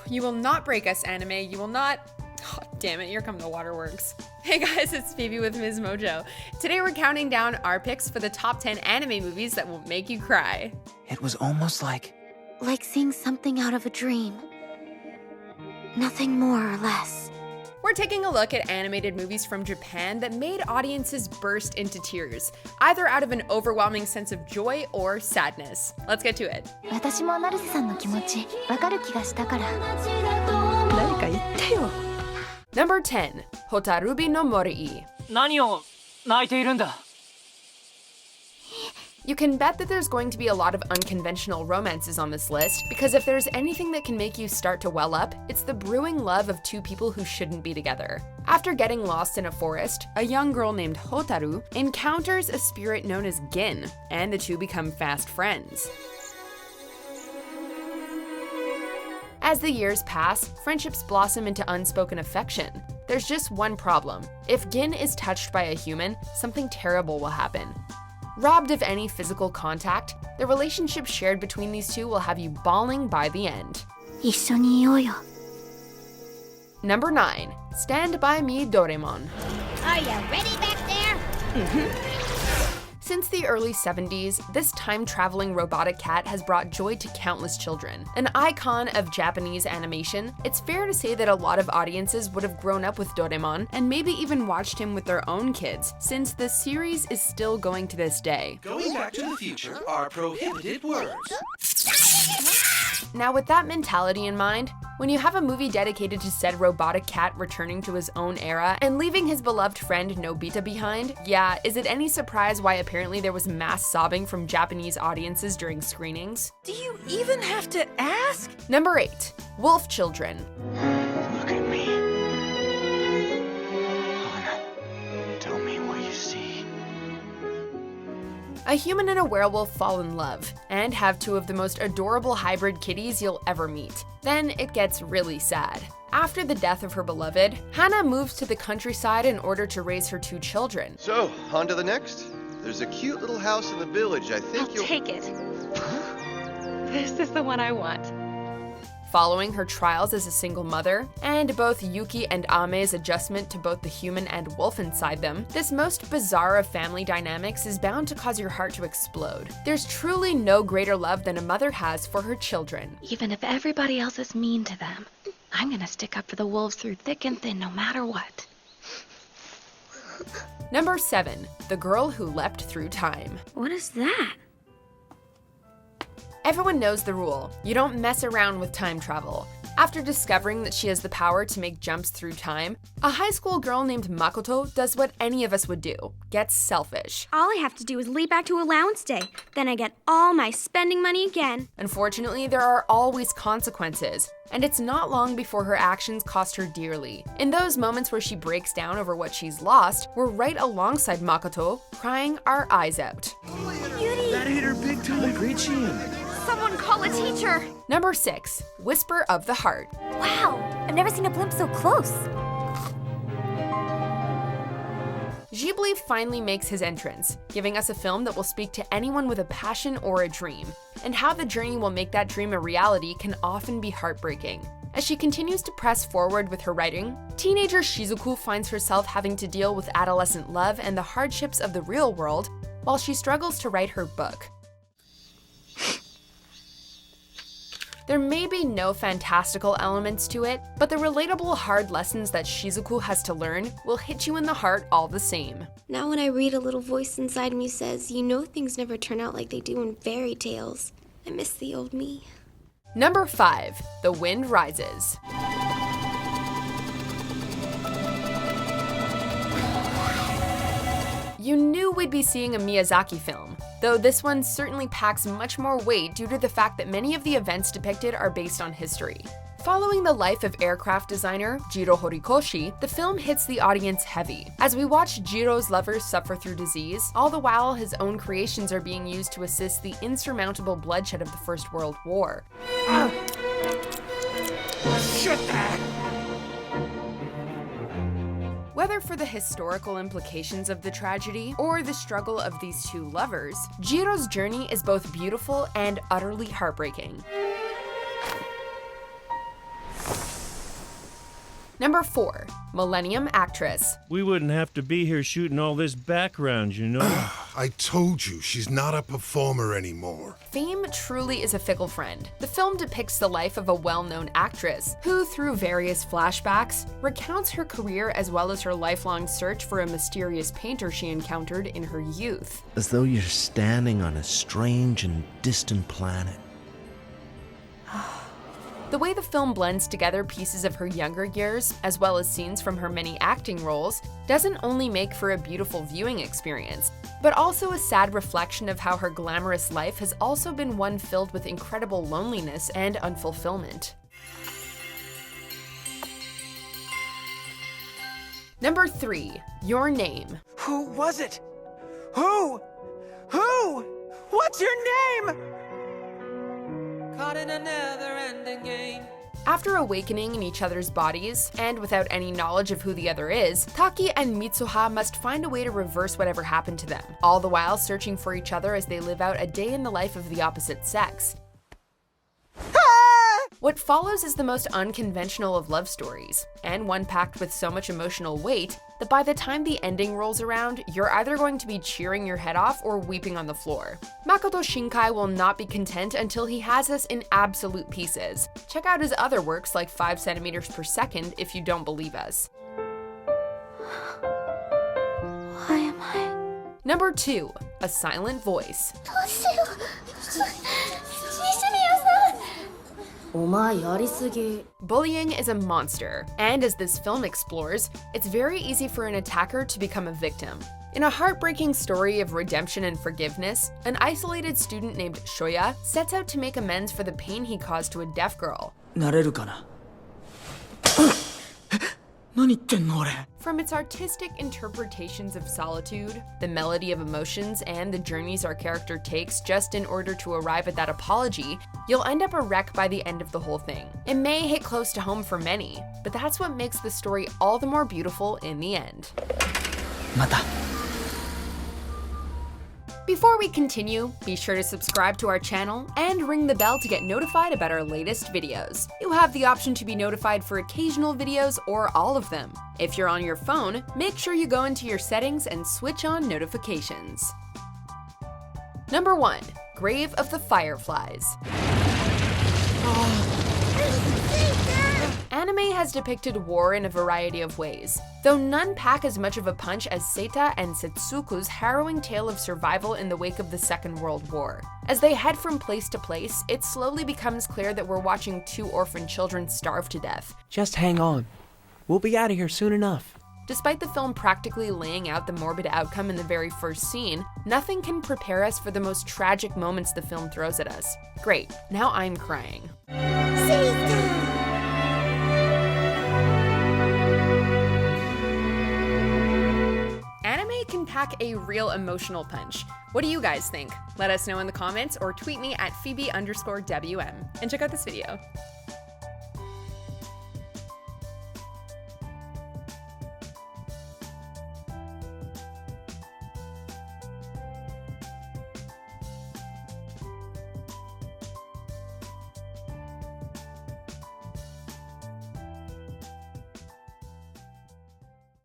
You will not break us, anime. You will not... Oh, damn it, here come the waterworks. Hey guys, it's Phoebe with MsMojo. Today we're counting down our picks for the top 10 anime movies that will make you cry. It was almost like seeing something out of a dream. Nothing more or less. We're taking a look at animated movies from Japan that made audiences burst into tears, either out of an overwhelming sense of joy or sadness. Let's get to it. 私も成瀬さんの気持ちわかる気がしたから。何か言ってよ。Number 10, Hotarubi no mori. 何を泣いているんだ? You can bet that there's going to be a lot of unconventional romances on this list, because if there's anything that can make you start to well up, it's the brewing love of two people who shouldn't be together. After getting lost in a forest, a young girl named Hotaru encounters a spirit known as Gin, and the two become fast friends. As the years pass, friendships blossom into unspoken affection. There's just one problem. If Gin is touched by a human, something terrible will happen. Robbed of any physical contact, the relationship shared between these two will have you bawling by the end. 一緒にいようよ。 Number 9, Stand By Me, Doraemon. Are you ready back there? Since the early 70s, this time-traveling robotic cat has brought joy to countless children. An icon of Japanese animation, it's fair to say that a lot of audiences would have grown up with Doraemon and maybe even watched him with their own kids, since the series is still going to this day. Going back to the future are prohibited words. Now, with that mentality in mind, when you have a movie dedicated to said robotic cat returning to his own era and leaving his beloved friend Nobita behind, yeah, is it any surprise why apparently there was mass sobbing from Japanese audiences during screenings? Do you even have to ask? Number 8, Wolf Children. Look at me. Hana, tell me what you see. A human and a werewolf fall in love and have two of the most adorable hybrid kitties you'll ever meet. Then it gets really sad. After the death of her beloved, Hana moves to the countryside in order to raise her two children. So, on to the next. There's a cute little house in the village. I think you'll Take it. This is the one I want. Following her trials as a single mother, and both Yuki and Ame's adjustment to both the human and wolf inside them, this most bizarre of family dynamics is bound to cause your heart to explode. There's truly no greater love than a mother has for her children. Even if everybody else is mean to them, I'm gonna stick up for the wolves through thick and thin no matter what. Number 7, The Girl Who Leapt Through Time. What is that? Everyone knows the rule. You don't mess around with time travel. After discovering that she has the power to make jumps through time, a high school girl named Makoto does what any of us would do, gets selfish. All I have to do is leap back to allowance day. Then I get all my spending money again. Unfortunately, there are always consequences, and it's not long before her actions cost her dearly. In those moments where she breaks down over what she's lost, we're right alongside Makoto, crying our eyes out. That hit her big time. Preaching. Someone call a teacher. Number 6, Whisper of the Heart. Wow, I've never seen a blimp so close. Ghibli finally makes his entrance, giving us a film that will speak to anyone with a passion or a dream, and how the journey will make that dream a reality can often be heartbreaking. As she continues to press forward with her writing, teenager Shizuku finds herself having to deal with adolescent love and the hardships of the real world while she struggles to write her book. There may be no fantastical elements to it, but the relatable hard lessons that Shizuku has to learn will hit you in the heart all the same. Now when I read, a little voice inside me says, you know things never turn out like they do in fairy tales. I miss the old me. Number 5, The Wind Rises. You knew we'd be seeing a Miyazaki film, though this one certainly packs much more weight due to the fact that many of the events depicted are based on history. Following the life of aircraft designer Jiro Horikoshi, the film hits the audience heavy, as we watch Jiro's lovers suffer through disease, all the while his own creations are being used to assist the insurmountable bloodshed of the First World War. Shut that! Whether for the historical implications of the tragedy or the struggle of these two lovers, Jiro's journey is both beautiful and utterly heartbreaking. Number 4. Millennium actress. We wouldn't have to be here shooting all this background, you know? I told you, she's not a performer anymore. Fame truly is a fickle friend. The film depicts the life of a well-known actress who, through various flashbacks, recounts her career as well as her lifelong search for a mysterious painter she encountered in her youth. As though you're standing on a strange and distant planet. The way the film blends together pieces of her younger years, as well as scenes from her many acting roles, doesn't only make for a beautiful viewing experience, but also a sad reflection of how her glamorous life has also been one filled with incredible loneliness and unfulfillment. Number 3. Your Name. Who was it? Who? What's your name? Caught in a never-ending game. After awakening in each other's bodies, and without any knowledge of who the other is, Taki and Mitsuha must find a way to reverse whatever happened to them, all the while searching for each other as they live out a day in the life of the opposite sex. What follows is the most unconventional of love stories, and one packed with so much emotional weight that by the time the ending rolls around, you're either going to be cheering your head off or weeping on the floor. Makoto Shinkai will not be content until he has us in absolute pieces. Check out his other works like 5 centimeters per second if you don't believe us. Why am I? Number 2. A Silent Voice. Bullying is a monster, and as this film explores, it's very easy for an attacker to become a victim. In a heartbreaking story of redemption and forgiveness, an isolated student named Shoya sets out to make amends for the pain he caused to a deaf girl. From its artistic interpretations of solitude, the melody of emotions, and the journeys our character takes just in order to arrive at that apology, you'll end up a wreck by the end of the whole thing. It may hit close to home for many, but that's what makes the story all the more beautiful in the end. Before we continue, be sure to subscribe to our channel and ring the bell to get notified about our latest videos. You have the option to be notified for occasional videos or all of them. If you're on your phone, make sure you go into your settings and switch on notifications. Number 1. Grave of the Fireflies. Anime has depicted war in a variety of ways, though none pack as much of a punch as Seita and Setsuko's harrowing tale of survival in the wake of the Second World War. As they head from place to place, it slowly becomes clear that we're watching 2 orphan children starve to death. Just hang on. We'll be out of here soon enough. Despite the film practically laying out the morbid outcome in the very first scene, nothing can prepare us for the most tragic moments the film throws at us. Great, now I'm crying. Anime can pack a real emotional punch. What do you guys think? Let us know in the comments or tweet me at Phoebe_WM. And check out this video.